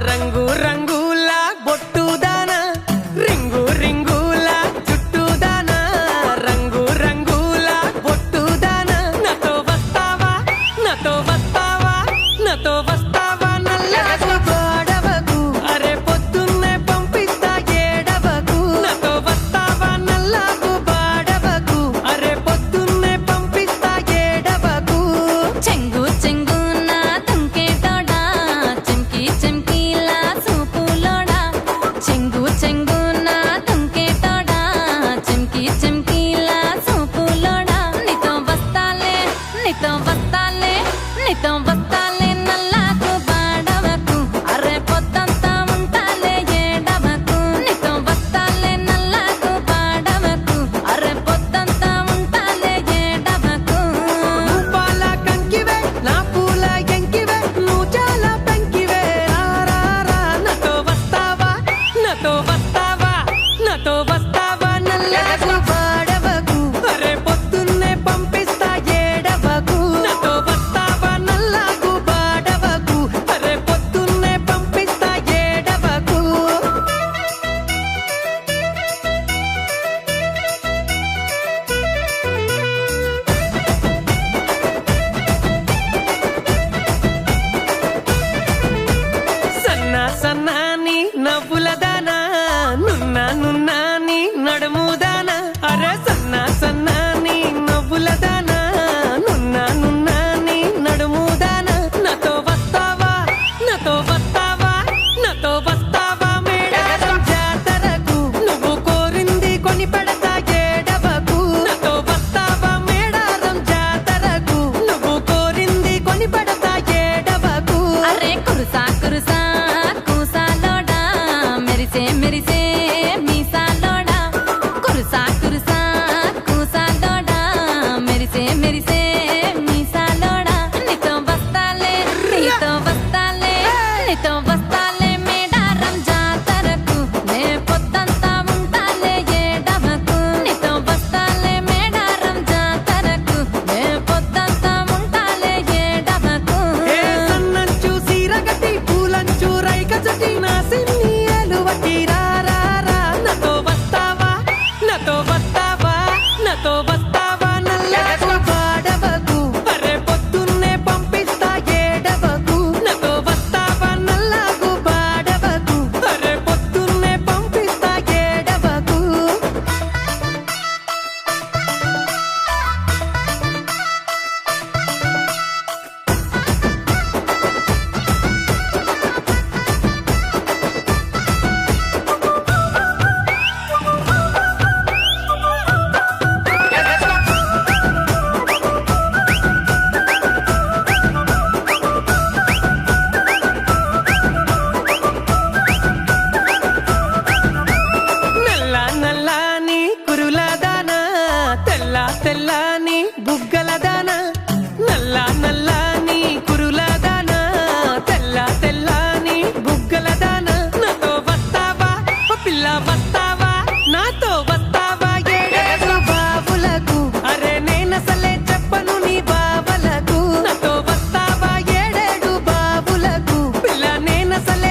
రంగు రంగుల బొట్టుదాన రింగు రింగుల చుట్టుదాన రంగు రంగుల బొట్టుదాన నాతో వస్తావా నాతో వస్తావా నాతో వస్తావా నల్లకు గోడవకు అరే పొద్దున్నే పంపిస్తా ఏడవకు నాతో వస్తావా నల్లకు బాడవకు అరే పొద్దున్నే పంపిస్తా ఏడవకు చెంగు చెంగున తుంకేటోడా చెంకి చెంకిలా సూపులోడా చెంగు చెంగున తుంకేటోడా చెంకి చెంకిలా సూపులోడా నీతో వస్తాలే నీతో వస్తాలే నీతో వస్తాలే నల్లకు బాడవకు అరే పొద్దంతా ఉంటాలే ఏడవకు నీతో వస్తాలే నల్లకు బాడవకు అరే పొద్దంతా ఉంటాలే ఏడవకు పాల కంకివే నా పూల ఎంకివే నువ్వు చాలా పెంకివే రారా నాతో వస్తావా నాతో వస్తావా నాతో వస్తావా నల్లకు బాడవకు అరే పొద్దున్నే పంపిస్తా ఏడవకు నాతో వస్తావా నల్లకు బాడవకు అరే పొద్దున్నే పంపిస్తా ఏడవకు సన్నా సన్నాని నవ్వులదానా నున్నా నున్నాని నడుముదానా అరే సన్నా సన్నాని నవ్వులదానా నున్నా నున్నాని నడుముదానా నాతో వస్తావా నాతో వస్తావా నాతో వస్తావా మేడారం జాతరకు నువ్వు కోరింది కొని పెడతా ఏడవకు నాతో వస్తావా మేడారం జాతరకు నువ్వు కోరింది కొని పెడతా ఏడవకు అరే కురుసా కురుసా కూసాలోడా మెరిసే మెరిసే మీసాలోడా కురుసా కురుసా కూసాలోడా మెరిసే మెరిసే మీసాలోడా నీతో వస్తాలే నీతో వస్తాలే నీతో వస్తాలే మేడారం జాతరకు నే పొద్దంతా ఉంటాలే ఏడవకు నీతో వస్తాలే మేడారం జాతరకు నే పొద్దంతా ఉంటాలే ఏడవకు ఏ సన్నంచు సీరగటి పూలంచు రైకచటి నా సిన్ని ఎలువటి రారా నాతో వస్తావా నాతో వస్తావా నాతో వస్తావా నల్లకు బాడవకు అరే పొద్దున్నే పంపిస్తా ఏడవకు నాతో వస్తావా నల్లకు బాడవకు అరే పొద్దున్నే పంపిస్తా ఏడవకు నల్ల నల్లని కురులదానా తెల్ల తెల్లని బుగ్గలదానా నల్ల నల్లని కురులదానా తెల్ల తెల్లని బుగ్గలదానా నాతో వస్తావా ఓ పిల్ల వస్తావా నాతో వస్తావా ఏడేడు బాబులకు అరే నేనసలే చెప్పను నీ బావలకు నాతో వస్తావా ఏడేడు బాబులకు పిల్ల నేనసలే